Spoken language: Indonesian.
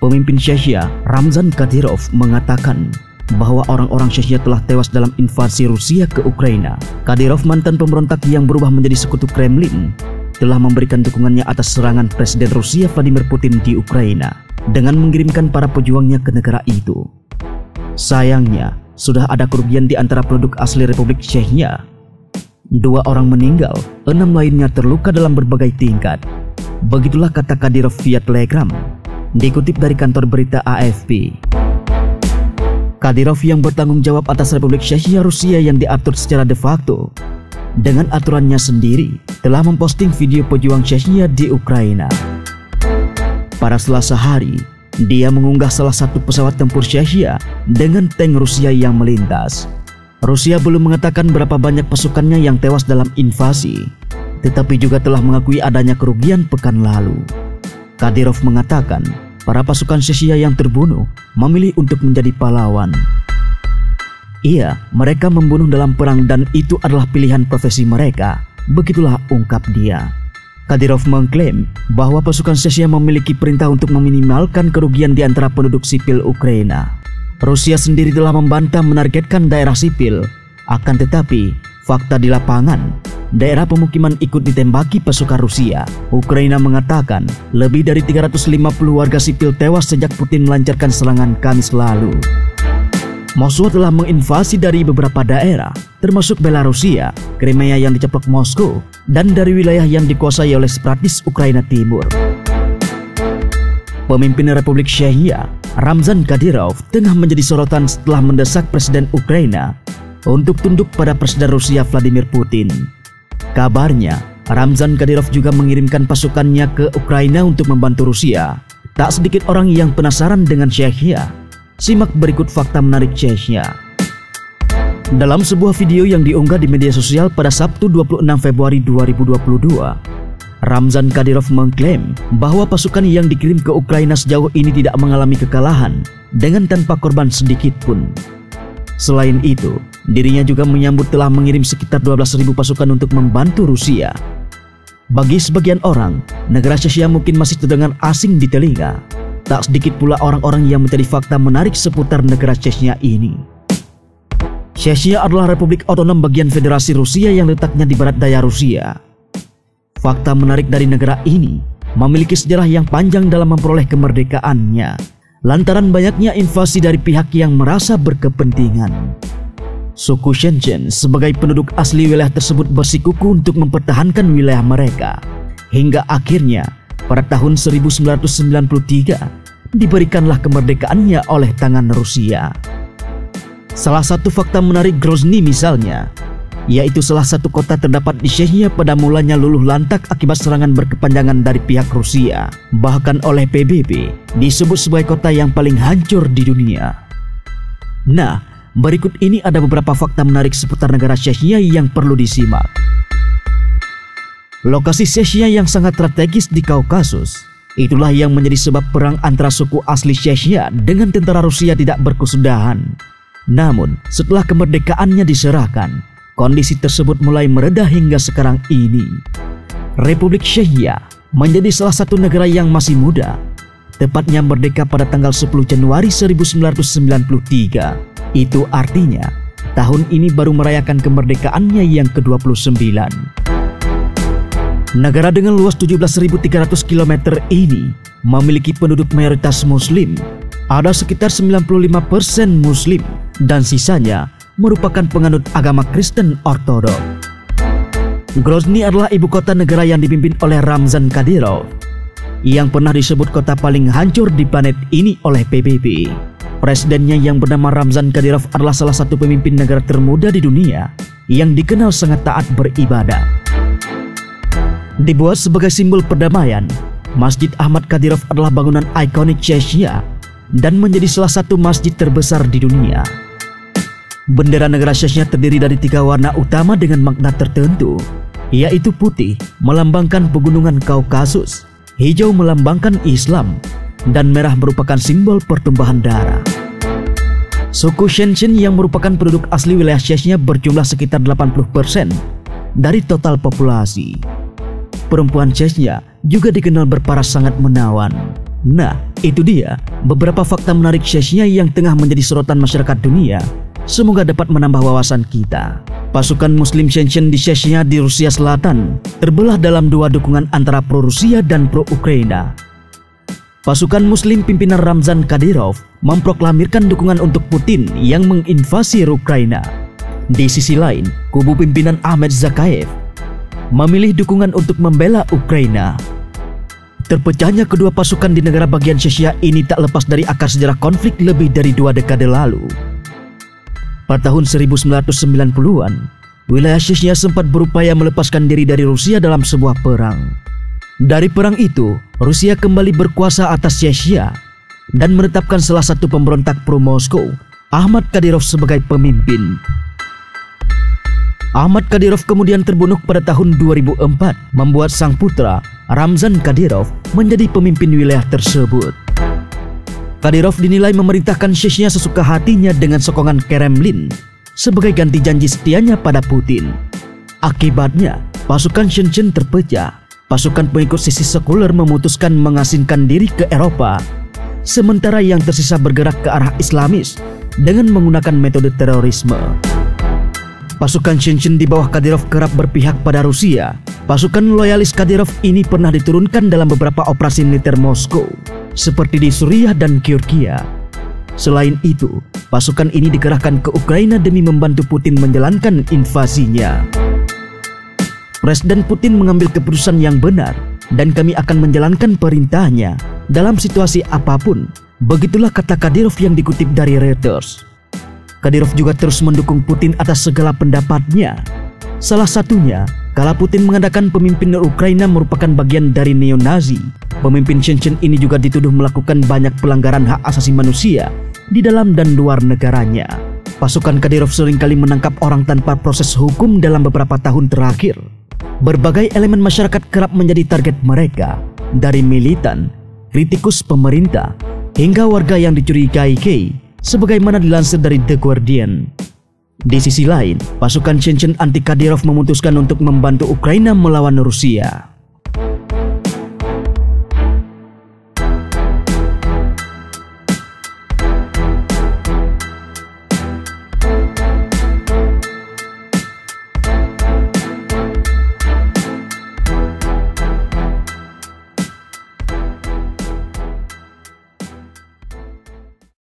Pemimpin Chechnya, Ramzan Kadyrov, mengatakan bahwa orang-orang Chechnya telah tewas dalam invasi Rusia ke Ukraina. Kadyrov, mantan pemberontak yang berubah menjadi sekutu Kremlin, telah memberikan dukungannya atas serangan Presiden Rusia Vladimir Putin di Ukraina dengan mengirimkan para pejuangnya ke negara itu. Sayangnya, sudah ada kerugian di antara penduduk asli Republik Chechnya. 2 orang meninggal, 6 lainnya terluka dalam berbagai tingkat. Begitulah kata Kadyrov via Telegram, dikutip dari kantor berita AFP. Kadyrov yang bertanggung jawab atas Republik Chechnya Rusia yang diatur secara de facto dengan aturannya sendiri, telah memposting video pejuang Chechnya di Ukraina. Pada Selasa hari, dia mengunggah salah satu pesawat tempur Chechnya dengan tank Rusia yang melintas. Rusia belum mengatakan berapa banyak pasukannya yang tewas dalam invasi, tetapi juga telah mengakui adanya kerugian pekan lalu. Kadyrov mengatakan para pasukan Chechnya yang terbunuh memilih untuk menjadi pahlawan. Iya, mereka membunuh dalam perang dan itu adalah pilihan profesi mereka. Begitulah ungkap dia. Kadyrov mengklaim bahwa pasukan Chechnya memiliki perintah untuk meminimalkan kerugian di antara penduduk sipil Ukraina. Rusia sendiri telah membantah menargetkan daerah sipil. Akan tetapi, fakta di lapangan, daerah pemukiman ikut ditembaki pasukan Rusia. Ukraina mengatakan lebih dari 350 warga sipil tewas sejak Putin melancarkan serangan Kamis lalu. Moskwa telah menginvasi dari beberapa daerah, termasuk Belarusia, Crimea yang diceplok Moskow, dan dari wilayah yang dikuasai oleh separatis Ukraina Timur. Pemimpin Republik Chechnya, Ramzan Kadyrov, tengah menjadi sorotan setelah mendesak Presiden Ukraina untuk tunduk pada Presiden Rusia Vladimir Putin. Kabarnya, Ramzan Kadyrov juga mengirimkan pasukannya ke Ukraina untuk membantu Rusia. Tak sedikit orang yang penasaran dengan Chechnya. Simak berikut fakta menarik Chechnya. Dalam sebuah video yang diunggah di media sosial pada Sabtu 26 Februari 2022, Ramzan Kadyrov mengklaim bahwa pasukan yang dikirim ke Ukraina sejauh ini tidak mengalami kekalahan dengan tanpa korban sedikit pun. Selain itu, dirinya juga menyambut telah mengirim sekitar 12.000 pasukan untuk membantu Rusia. Bagi sebagian orang, negara Chechnya mungkin masih terdengar asing di telinga. Tak sedikit pula orang-orang yang mencari fakta menarik seputar negara Chechnya ini. Chechnya adalah Republik Otonom bagian Federasi Rusia yang letaknya di barat daya Rusia. Fakta menarik dari negara ini memiliki sejarah yang panjang dalam memperoleh kemerdekaannya, lantaran banyaknya invasi dari pihak yang merasa berkepentingan. Suku Chechen sebagai penduduk asli wilayah tersebut bersikukuh untuk mempertahankan wilayah mereka, hingga akhirnya pada tahun 1993 diberikanlah kemerdekaannya oleh tangan Rusia. Salah satu fakta menarik Grozny misalnya, yaitu salah satu kota terdapat di Chechnya pada mulanya luluh lantak akibat serangan berkepanjangan dari pihak Rusia. Bahkan oleh PBB disebut sebagai kota yang paling hancur di dunia. Nah, berikut ini ada beberapa fakta menarik seputar negara Chechnya yang perlu disimak. Lokasi Chechnya yang sangat strategis di Kaukasus, itulah yang menjadi sebab perang antara suku asli Chechnya dengan tentara Rusia tidak berkesudahan. Namun, setelah kemerdekaannya diserahkan, kondisi tersebut mulai mereda hingga sekarang ini. Republik Chechnya menjadi salah satu negara yang masih muda, tepatnya merdeka pada tanggal 10 Januari 1993. Itu artinya, tahun ini baru merayakan kemerdekaannya yang ke-29. Negara dengan luas 17.300 km ini memiliki penduduk mayoritas Muslim. Ada sekitar 95% Muslim dan sisanya merupakan penganut agama Kristen Ortodok. Grozny adalah ibu kota negara yang dipimpin oleh Ramzan Kadyrov, yang pernah disebut kota paling hancur di planet ini oleh PBB. Presidennya yang bernama Ramzan Kadyrov adalah salah satu pemimpin negara termuda di dunia yang dikenal sangat taat beribadah. Dibuat sebagai simbol perdamaian, Masjid Ahmad Kadyrov adalah bangunan ikonik Chechnya dan menjadi salah satu masjid terbesar di dunia. Bendera negara Chechnya terdiri dari 3 warna utama dengan makna tertentu, yaitu putih melambangkan pegunungan Kaukasus, hijau melambangkan Islam, dan merah merupakan simbol pertumbuhan darah. Suku Chechen yang merupakan penduduk asli wilayah Chechnya berjumlah sekitar 80% dari total populasi. Perempuan Chechnya juga dikenal berparas sangat menawan. Nah, itu dia beberapa fakta menarik Chechnya yang tengah menjadi sorotan masyarakat dunia. Semoga dapat menambah wawasan kita. Pasukan Muslim Chechen di Chechnya di Rusia Selatan terbelah dalam dua dukungan antara pro-Rusia dan pro-Ukraina. Pasukan Muslim pimpinan Ramzan Kadyrov memproklamirkan dukungan untuk Putin yang menginvasi Ukraina. Di sisi lain, kubu pimpinan Ahmed Zakayev memilih dukungan untuk membela Ukraina. Terpecahnya kedua pasukan di negara bagian Chechnya ini tak lepas dari akar sejarah konflik lebih dari 2 dekade lalu. Pada tahun 1990-an, wilayah Chechnya sempat berupaya melepaskan diri dari Rusia dalam sebuah perang. Dari perang itu, Rusia kembali berkuasa atas Chechnya dan menetapkan salah satu pemberontak pro-Moskow, Ahmad Kadyrov, sebagai pemimpin. Ahmad Kadyrov kemudian terbunuh pada tahun 2004, membuat sang putra, Ramzan Kadyrov, menjadi pemimpin wilayah tersebut. Kadyrov dinilai memerintahkan Chechnya sesuka hatinya dengan sokongan Kremlin sebagai ganti janji setianya pada Putin. Akibatnya, pasukan Chechen terpecah. Pasukan pengikut sisi sekuler memutuskan mengasingkan diri ke Eropa, sementara yang tersisa bergerak ke arah Islamis dengan menggunakan metode terorisme. Pasukan Chechen di bawah Kadyrov kerap berpihak pada Rusia. Pasukan loyalis Kadyrov ini pernah diturunkan dalam beberapa operasi militer Moskow, seperti di Suriah dan Georgia. Selain itu, pasukan ini dikerahkan ke Ukraina demi membantu Putin menjalankan invasinya. Presiden Putin mengambil keputusan yang benar dan kami akan menjalankan perintahnya dalam situasi apapun. Begitulah kata Kadyrov yang dikutip dari Reuters. Kadyrov juga terus mendukung Putin atas segala pendapatnya. Salah satunya, kala Putin mengatakan pemimpin Ukraina merupakan bagian dari neo-Nazi. Pemimpin Chechen ini juga dituduh melakukan banyak pelanggaran hak asasi manusia di dalam dan luar negaranya. Pasukan Kadyrov seringkali menangkap orang tanpa proses hukum dalam beberapa tahun terakhir. Berbagai elemen masyarakat kerap menjadi target mereka, dari militan, kritikus pemerintah, hingga warga yang dicurigai, sebagaimana dilansir dari The Guardian. Di sisi lain, pasukan Chechen anti Kadyrov memutuskan untuk membantu Ukraina melawan Rusia.